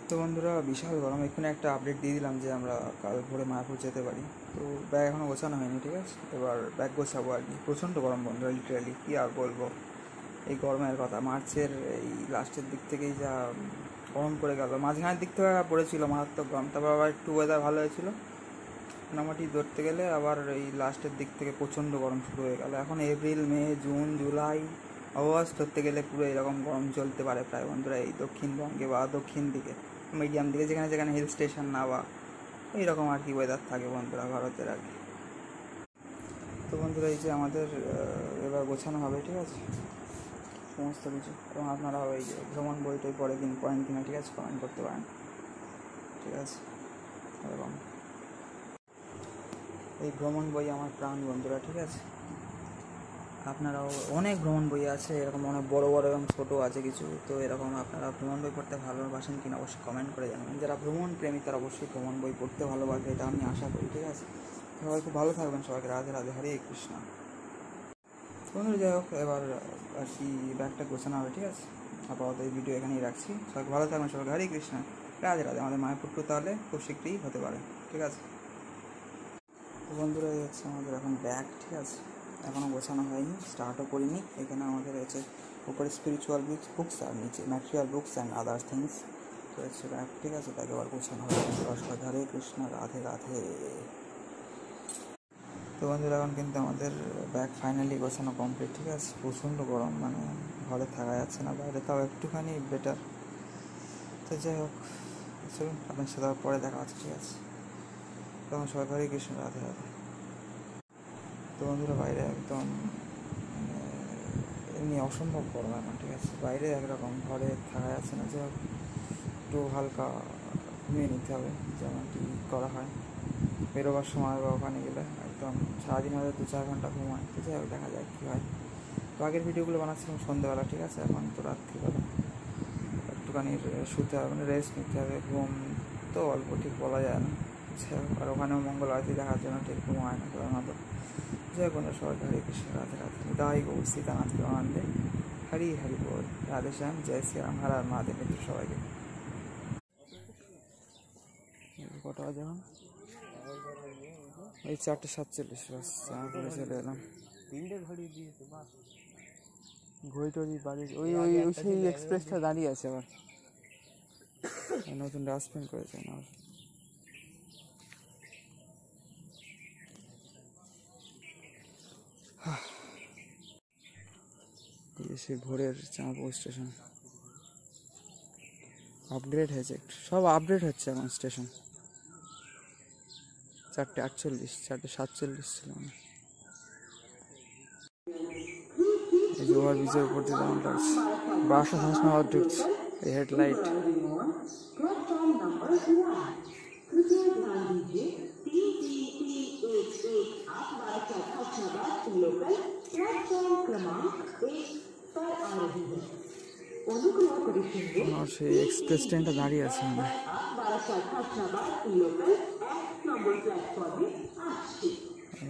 তো বন্ধুরা বিশাল গরম, এক্ষুনি একটা আপডেট দিয়ে দিলাম যে আমরা কাল ভোরে মায়াপুর যেতে পারি। তো ব্যাগ এখনও গোছানো হয়নি, ঠিক আছে, এবার ব্যাগ গোছাবো আর কি। প্রচণ্ড গরম বন্ধুরা, লিটারালি কী আর বলবো। এই গরমের কথা মার্চের এই লাস্টের দিক থেকেই যা গরম পড়ে গেল, মাঝখানের দিক থেকে পড়েছিল মারাত্মক গরম, তারপর আবার একটু ওয়েদার ভালো হয়েছিল মোটামুটি ধরতে গেলে, আবার এই লাস্টের দিক থেকে প্রচণ্ড গরম শুরু হয়ে গেল। এখন এপ্রিল, মে, জুন, জুলাই, আগস্ট ধরতে গেলে পুরো এরকম গরম চলতে পারে প্রায় বন্ধুরা এই দক্ষিণবঙ্গে বা দক্ষিণ দিকে, মিডিয়াম দিকে, যেখানে যেখানে হিল স্টেশন না বা এইরকম আর কি ওয়েদার থাকে বন্ধুরা ভারতের আর কি। তো বন্ধুরা এই যে আমাদের এবার গোছানো হবে, ঠিক আছে, সমস্ত কিছু, এবং আপনারা এই যে ভ্রমণ বইটাই পরে পয়েন্ট কিনা, ঠিক আছে, কমেন্ট করতে পারেন, ঠিক আছে। এবং এই ভ্রমণ বই আমার প্রাণ বন্ধুরা, ঠিক আছে। আপনারাও অনেক ভ্রমণ বই আছে এরকম, অনেক বড় বড় এবং ছোটো আছে কিছু। তো এরকম আপনারা ভ্রমণ বই পড়তে ভালোবাসেন কিনা অবশ্যই কমেন্ট করে জানাবেন। যারা ভ্রমণ প্রেমী তারা অবশ্যই ভ্রমণ বই পড়তে ভালোবাসে, এটা আমি আশা করি, ঠিক আছে। সবাই খুব ভালো থাকবেন, সবাইকে রাধে রাধে, হরে কৃষ্ণ। বন্ধুরা যাই হোক, এবার আর কি ব্যাগটা গোছানো হবে, ঠিক আছে। আপাতত এই ভিডিও এখানেই রাখছি, সবাইকে ভালো থাকবেন, সবাইকে হরে কৃষ্ণ, রাধে রাধে। আমাদের মায়াপুর টু তাহলে খুব শীঘ্রই হতে পারে, ঠিক আছে। তো বন্ধুরা এই হচ্ছে আমাদের এখন ব্যাগ, ঠিক আছে, এখনও গোছানো হয়নি, স্টার্টও করিনি। এখানে আমাদের হচ্ছে উপরে স্পিরিচুয়াল বুকস আর নিচে material books and others things রয়েছে ব্যাগ, ঠিক আছে। তাকে আবার গোছানো হবে। হরে কৃষ্ণ, রাধে রাধে। তো বন্ধুরা এখন কিন্তু আমাদের ব্যাগ ফাইনালি গোছানো কমপ্লিট, ঠিক আছে। প্রচণ্ড গরম, মানে ঘরে থাকা যাচ্ছে না, বাইরে তাও একটুখানি বেটার। তো যাই হোক, চলুন আপনার সাথে পরে দেখা হচ্ছে, ঠিক আছে। তখন সবাই হরে কৃষ্ণ, রাধে রাধে। তো বন্ধুরা বাইরে একদম এমনি অসম্ভব গরম এখন, ঠিক আছে। বাইরে একরকম, ঘরে থাকা যাচ্ছে না, যে একটু হালকা ঘুমিয়ে নিতে হবে, যেমনটি করা হয় বেরোবার সময় বা ওখানে গেলে। একদম সারাদিন হয়তো 2-4 ঘন্টা ঘুম হয়, তো যাই হোক দেখা যায় কী হয়। তো আগের ভিডিওগুলো বানাচ্ছিলাম সন্ধ্যেবেলা, ঠিক আছে, এখন তো রাত্রিবেলা একটুখানি শুতে হবে, মানে রেস্ট নিতে হবে। ঘুম তো অল্প ঠিক বলা যায় না, আর ওখানেও মঙ্গল আরতি দেখার জন্য ঠিক ঘুম হয় না সাধারণত। জয় বন্ধু, সবাই হরে কৃষ্ণ, রাধে রাধে। দাই গৌ সীতানাথ প্রেমানন্দে, হরি হরি বল, রাধে শ্যাম, জয় শ্রীরাম, হর হর মহাদেব। মিত্র সবাইকে কটা বাজে এখন? এই 4:47, বাস করে চলে এলাম। ঘড়ি টড়ি বাড়ি ওই ওই ওই সেই এক্সপ্রেসটা দাঁড়িয়ে আছে, আবার নতুন ডাস্টবিন করেছে না। সে ভোরের চাঁদপুর স্টেশন আপগ্রেড হয়েছে, সব আপডেট হচ্ছে এখন স্টেশন। 4:48, 4:47 ছিল না। এই যে ওভারব্রিজের উপর দিয়ে যেমন লাগছে, বাসা সবসময় আবার ঢুকছে, এই হেডলাইট। সেই এক্সপ্রেস ট্রেনটা দাঁড়িয়ে আছে, মানে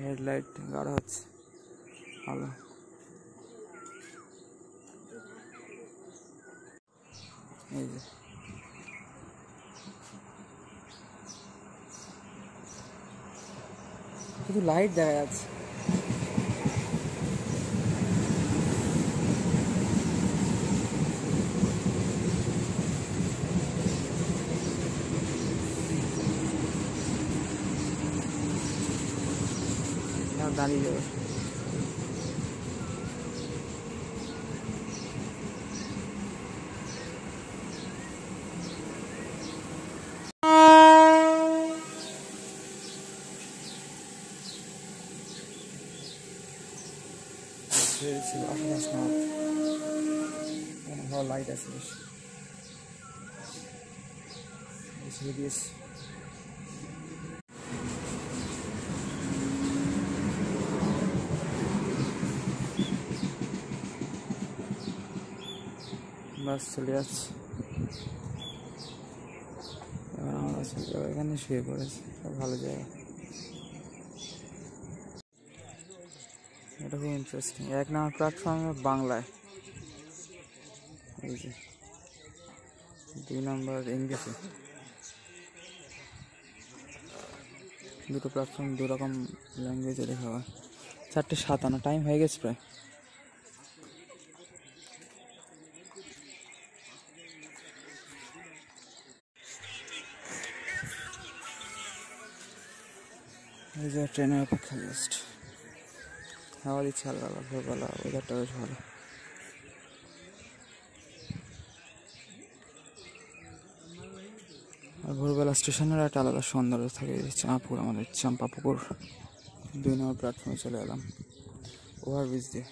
হেডলাইট গাড়া হচ্ছে ভালো। এই যে শুধু লাইট দেখা যাচ্ছে। দাঁড়িয়ে যাবে। ভালো লাইট আছে বেশ, বাস চলে যাচ্ছে। এবার আমরা এখানে শুয়ে পড়েছি, ভালো জায়গা, এটা খুব ইন্টারেস্টিং। 1 নম্বর প্ল্যাটফর্মে বাংলায়, এই যে 2 নম্বর ইংলিশে। দুটো প্ল্যাটফর্ম দু রকম ল্যাঙ্গুয়েজে লেখা হয়। 4:57 টাইম হয়ে গেছে প্রায়। এই যে ট্রেনের অপেক্ষা জাস্ট। হাওয়া দিচ্ছে হালকা হালকা, ভোরবেলা ওয়েদারটা বেশ ভালো। আর ভোরবেলা স্টেশনের একটা আলাদা সৌন্দর্য থাকে। চাঁপুর, আমাদের চাম্পাপুকুর 2 নম্বর প্ল্যাটফর্মে চলে এলাম ওভারব্রিজ দিয়ে।